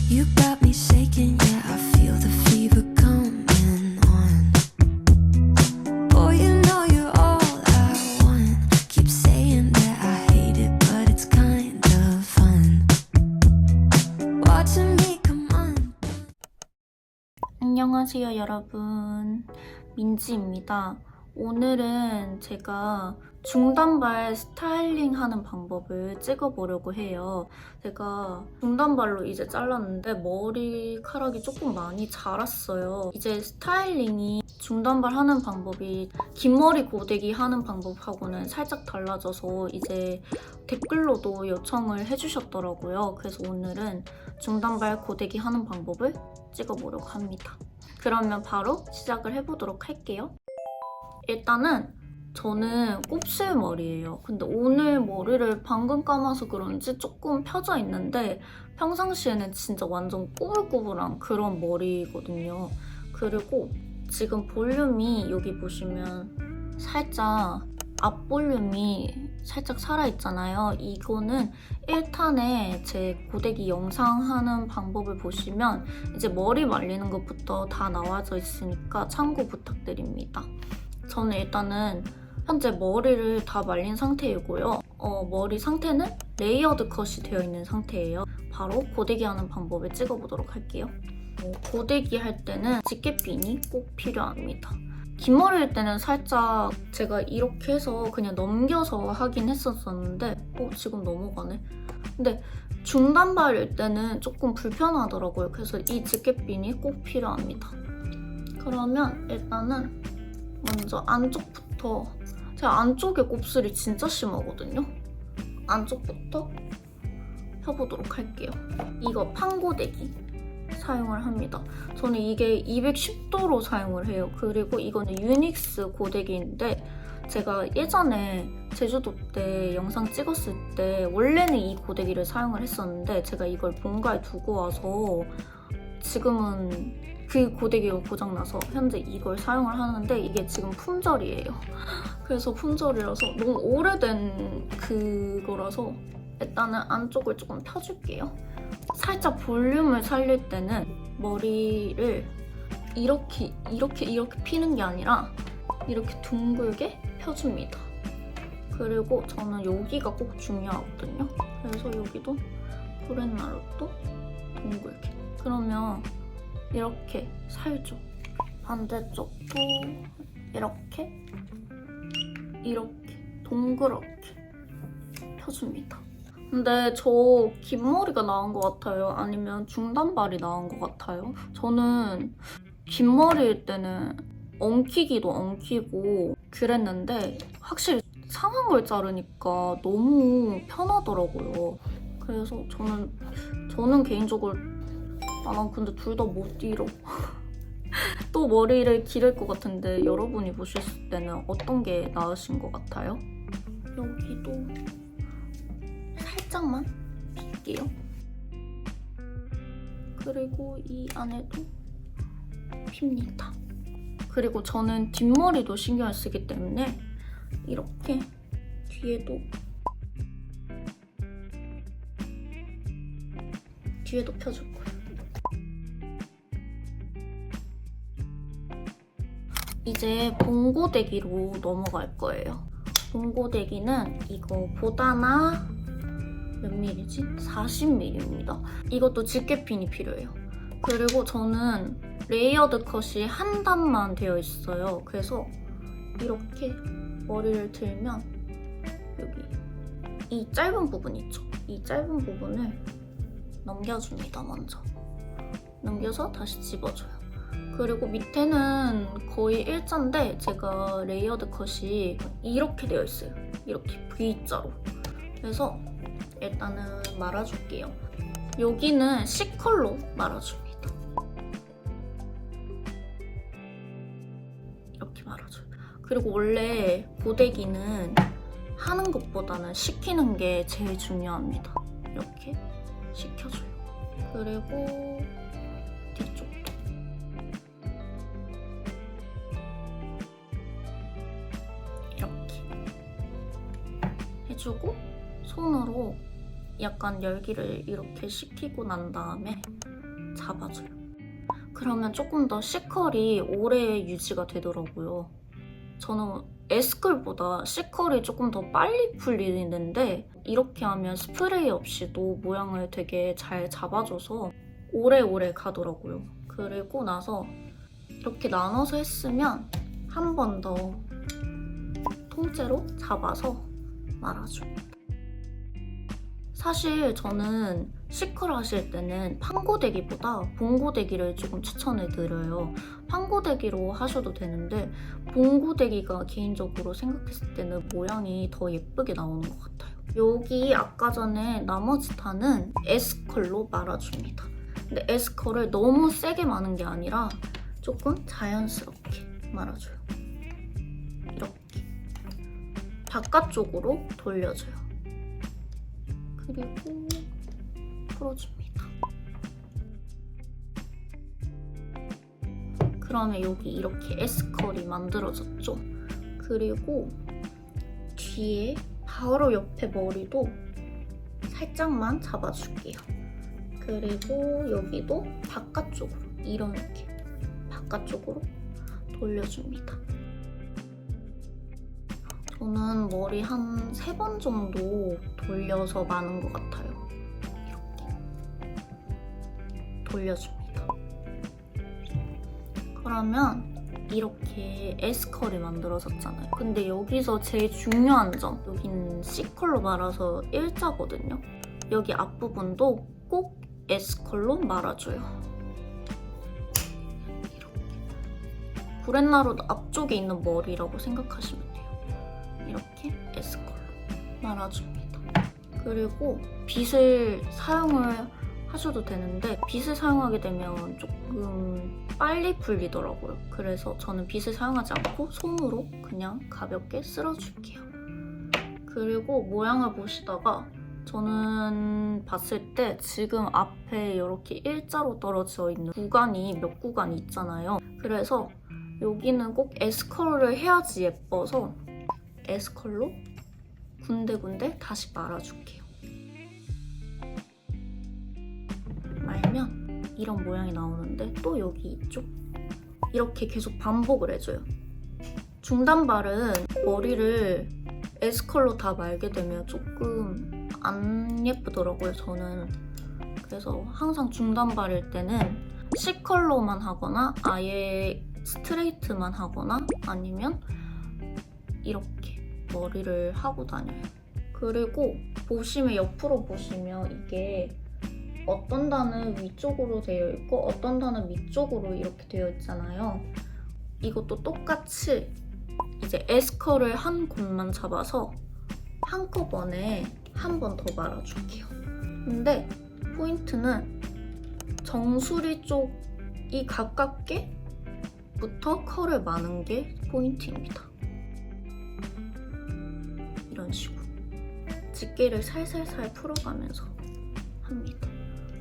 You got me shaking, yeah, I feel the fever coming on. Boy, you know you're all I want. Keep saying that I hate it, but it's kind of fun. Watching me come on. 안녕하세요 여러분, 민지입니다. 오늘은 제가 중단발 스타일링 하는 방법을 찍어보려고 해요. 제가 중단발로 이제 잘랐는데 머리카락이 조금 많이 자랐어요. 이제 스타일링이 중단발 하는 방법이 긴 머리 고데기 하는 방법하고는 살짝 달라져서 이제 댓글로도 요청을 해주셨더라고요. 그래서 오늘은 중단발 고데기 하는 방법을 찍어보려고 합니다. 그러면 바로 시작을 해보도록 할게요. 일단은 저는 곱슬머리예요. 근데 오늘 머리를 방금 감아서 그런지 조금 펴져 있는데 평상시에는 진짜 완전 꾸불꾸불한 그런 머리거든요. 그리고 지금 볼륨이 여기 보시면 살짝 앞 볼륨이 살짝 살아있잖아요. 이거는 1탄에 제 고데기 영상 하는 방법을 보시면 이제 머리 말리는 것부터 다 나와져 있으니까 참고 부탁드립니다. 저는 일단은 현재 머리를 다 말린 상태이고요. 머리 상태는 레이어드 컷이 되어 있는 상태예요. 바로 고데기 하는 방법을 찍어보도록 할게요. 고데기 할 때는 집게핀이 꼭 필요합니다. 긴 머리일 때는 살짝 제가 이렇게 해서 그냥 넘겨서 하긴 했었는데 지금 넘어가네. 근데 중단발일 때는 조금 불편하더라고요. 그래서 이 집게핀이 꼭 필요합니다. 그러면 일단은 먼저 안쪽부터, 제가 안쪽에 곱슬이 진짜 심하거든요. 안쪽부터 펴보도록 할게요. 이거 판고데기 사용을 합니다. 저는 이게 210도로 사용을 해요. 그리고 이거는 유닉스 고데기인데 제가 예전에 제주도 때 영상 찍었을 때 원래는 이 고데기를 사용을 했었는데 제가 이걸 본가에 두고 와서 지금은 그 고데기가 고장나서 현재 이걸 사용을 하는데 이게 지금 품절이에요. 그래서 품절이라서 너무 오래된 그거라서 일단은 안쪽을 조금 펴줄게요. 살짝 볼륨을 살릴 때는 머리를 이렇게 피는 게 아니라 이렇게 둥글게 펴줍니다. 그리고 저는 여기가 꼭 중요하거든요. 그래서 여기도 브렛나루도 둥글게. 그러면 이렇게 살죠. 반대쪽도 이렇게 동그랗게 펴줍니다. 근데 저 긴 머리가 나은 것 같아요? 아니면 중단발이 나은 것 같아요? 저는 긴 머리일 때는 엉키기도 엉키고 그랬는데 확실히 상한 걸 자르니까 너무 편하더라고요. 그래서 저는 개인적으로 난 근데 둘 다 못 이뤄. 또 머리를 기를 것 같은데 여러분이 보셨을 때는 어떤 게 나으신 것 같아요? 여기도 살짝만 빗게요. 그리고 이 안에도 핍니다. 그리고 저는 뒷머리도 신경을 쓰기 때문에 이렇게 뒤에도 펴줄 거예요. 이제 봉고데기로 넘어갈 거예요. 봉고데기는 이거 보다나 몇 밀리지? 40mm입니다. 이것도 집게핀이 필요해요. 그리고 저는 레이어드 컷이 한 단만 되어 있어요. 그래서 이렇게 머리를 들면 여기 이 짧은 부분 있죠? 이 짧은 부분을 넘겨줍니다. 먼저 넘겨서 다시 집어줘요. 그리고 밑에는 거의 일자인데 제가 레이어드 컷이 이렇게 되어 있어요. 이렇게 V자로. 그래서 일단은 말아줄게요. 여기는 C컬로 말아줍니다. 이렇게 말아줘요. 그리고 원래 고데기는 하는 것보다는 식히는 게 제일 중요합니다. 이렇게 식혀줘요. 그리고 뒤쪽도 이렇게 해주고 손으로 약간 열기를 이렇게 식히고 난 다음에 잡아줘요. 그러면 조금 더 C컬이 오래 유지가 되더라고요. 저는 S컬보다 C컬이 조금 더 빨리 풀리는데 이렇게 하면 스프레이 없이도 모양을 되게 잘 잡아줘서 오래오래 가더라고요. 그리고 나서 이렇게 나눠서 했으면 한 번 더 통째로 잡아서 말아줍니다. 사실 저는 C컬 하실 때는 판고데기보다 봉고데기를 조금 추천해드려요. 판고데기로 하셔도 되는데 봉고데기가 개인적으로 생각했을 때는 모양이 더 예쁘게 나오는 것 같아요. 여기 아까 전에 나머지 탄은 S컬로 말아줍니다. 근데 S컬을 너무 세게 마는 게 아니라 조금 자연스럽게 말아줘요. 이렇게 바깥쪽으로 돌려줘요. 그리고 풀어줍니다. 그러면 여기 이렇게 S컬이 만들어졌죠? 그리고 뒤에 바로 옆에 머리도 살짝만 잡아줄게요. 그리고 여기도 바깥쪽으로 이렇게 바깥쪽으로 돌려줍니다. 저는 머리 한 3번 정도 돌려서 마는 것 같아요. 이렇게 돌려줍니다. 그러면 이렇게 S컬이 만들어졌잖아요. 근데 여기서 제일 중요한 점, 여기는 C컬로 말아서 일자거든요. 여기 앞부분도 꼭 S컬로 말아줘요. 이렇게. 구렛나루 앞쪽에 있는 머리라고 생각하시면 돼요. 이렇게 S컬로 말아줍니다. 그리고 빗을 사용을 하셔도 되는데 빗을 사용하게 되면 조금 빨리 풀리더라고요. 그래서 저는 빗을 사용하지 않고 손으로 그냥 가볍게 쓸어줄게요. 그리고 모양을 보시다가 저는 봤을 때 지금 앞에 이렇게 일자로 떨어져 있는 구간이 몇 구간이 있잖아요. 그래서 여기는 꼭 S컬을 해야지 예뻐서 S컬로 군데군데 다시 말아줄게요. 말면 이런 모양이 나오는데 또 여기 이쪽 이렇게 계속 반복을 해줘요. 중단발은 머리를 S컬로 다 말게 되면 조금 안 예쁘더라고요, 저는. 그래서 항상 중단발일 때는 C컬로만 하거나 아예 스트레이트만 하거나 아니면 이렇게 머리를 하고 다녀요. 그리고 보시면 옆으로 보시면 이게 어떤 단은 위쪽으로 되어 있고 어떤 단은 밑쪽으로 이렇게 되어 있잖아요. 이것도 똑같이 이제 S컬을 한 곳만 잡아서 한꺼번에 한 번 더 말아줄게요. 근데 포인트는 정수리 쪽이 가깝게 부터 컬을 마는 게 포인트입니다. 이런 식으로 집게를 살살살 풀어가면서 합니다.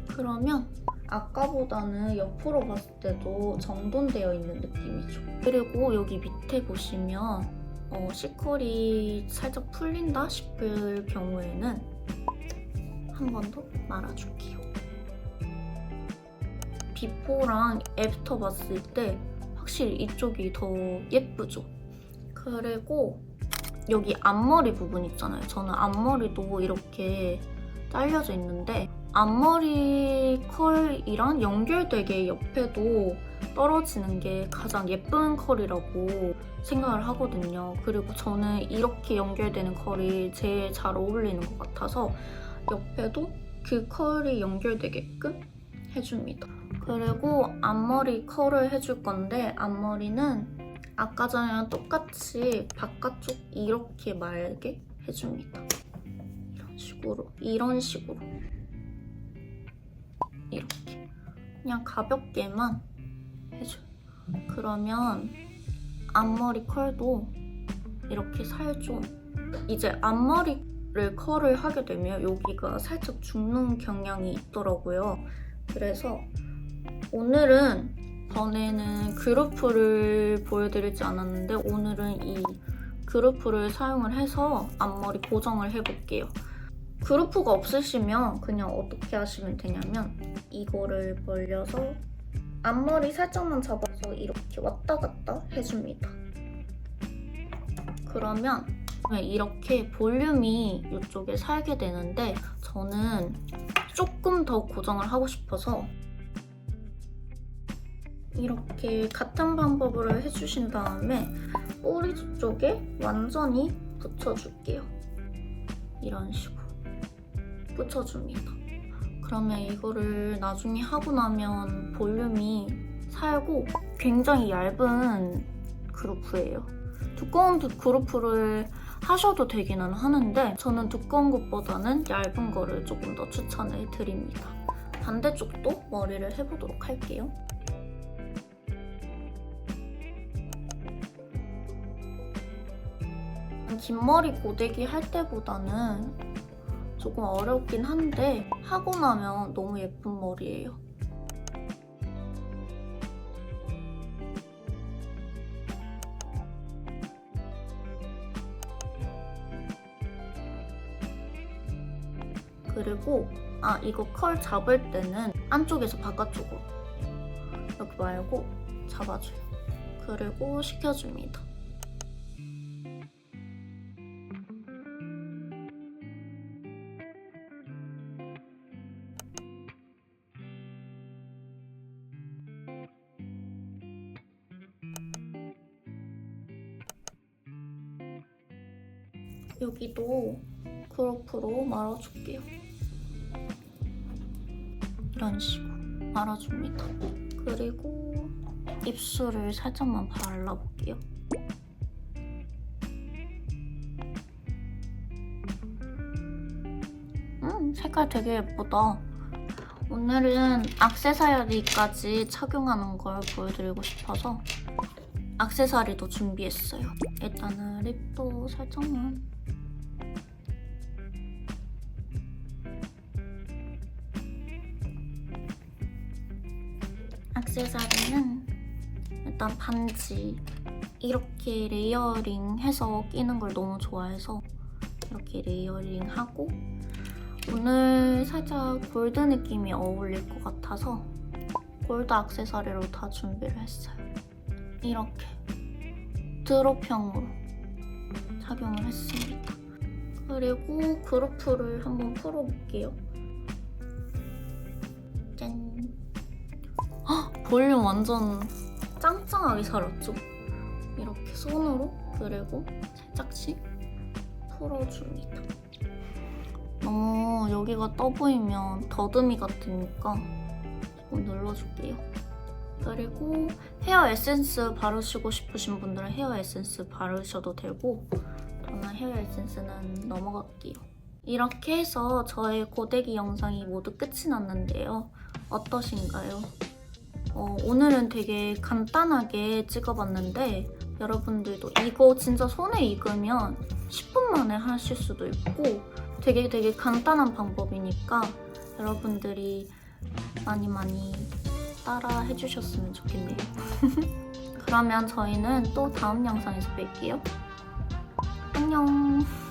그러면 아까보다는 옆으로 봤을 때도 정돈되어 있는 느낌이죠. 그리고 여기 밑에 보시면 C컬이 살짝 풀린다 싶을 경우에는 한 번 더 말아줄게요. 비포랑 애프터 봤을 때 확실히 이쪽이 더 예쁘죠? 그리고 여기 앞머리 부분 있잖아요. 저는 앞머리도 이렇게 잘려져 있는데 앞머리 컬이랑 연결되게 옆에도 떨어지는 게 가장 예쁜 컬이라고 생각을 하거든요. 그리고 저는 이렇게 연결되는 컬이 제일 잘 어울리는 것 같아서 옆에도 그 컬이 연결되게끔 해줍니다. 그리고 앞머리 컬을 해줄 건데 앞머리는 아까 전이랑 똑같이 바깥쪽 이렇게 말게 해줍니다. 이런 식으로 이렇게 그냥 가볍게만 해줘요. 그러면 앞머리 컬도 이렇게 살 좀 이제 앞머리를 컬을 하게 되면 여기가 살짝 죽는 경향이 있더라고요. 그래서 오늘은 전에는 그루프를 보여드리지 않았는데 오늘은 이 그루프를 사용을 해서 앞머리 고정을 해볼게요. 그루프가 없으시면 그냥 어떻게 하시면 되냐면 이거를 벌려서 앞머리 살짝만 잡아서 이렇게 왔다 갔다 해줍니다. 그러면 이렇게 볼륨이 이쪽에 살게 되는데 저는 조금 더 고정을 하고 싶어서 이렇게 같은 방법으로 해주신 다음에 뿌리 쪽에 완전히 붙여줄게요. 이런 식으로 붙여줍니다. 그러면 이거를 나중에 하고 나면 볼륨이 살고 굉장히 얇은 그루프예요. 두꺼운 그루프를 하셔도 되기는 하는데 저는 두꺼운 것보다는 얇은 거를 조금 더 추천을 드립니다. 반대쪽도 머리를 해보도록 할게요. 긴 머리 고데기 할 때보다는 조금 어렵긴 한데 하고 나면 너무 예쁜 머리예요. 그리고 이거 컬 잡을 때는 안쪽에서 바깥쪽으로 이렇게 말고 잡아줘요. 그리고 식혀줍니다. 여기도 그루프로 말아줄게요. 이런 식으로 말아줍니다. 그리고 입술을 살짝만 발라볼게요. 색깔 되게 예쁘다. 오늘은 액세서리까지 착용하는 걸 보여드리고 싶어서 액세서리도 준비했어요. 일단은 립도 살짝만. 액세서리는 일단 반지 이렇게 레이어링해서 끼는 걸 너무 좋아해서 이렇게 레이어링하고 오늘 살짝 골드 느낌이 어울릴 것 같아서 골드 액세서리로 다 준비를 했어요. 이렇게 드롭형으로 착용을 했습니다. 그리고 그루프를 한번 풀어볼게요. 짠! 헉! 볼륨 완전 짱짱하게 살았죠? 이렇게 손으로 그리고 살짝씩 풀어줍니다. 너무 여기가 떠 보이면 더듬이 같으니까 조금 눌러줄게요. 그리고 헤어 에센스 바르시고 싶으신 분들은 헤어 에센스 바르셔도 되고 저는 헤어 에센스는 넘어갈게요. 이렇게 해서 저의 고데기 영상이 모두 끝이 났는데요. 어떠신가요? 오늘은 되게 간단하게 찍어봤는데 여러분들도 이거 진짜 손에 익으면 10분 만에 하실 수도 있고 되게 간단한 방법이니까 여러분들이 많이 따라 해주셨으면 좋겠네요. 그러면 저희는 또 다음 영상에서 뵐게요. 안녕!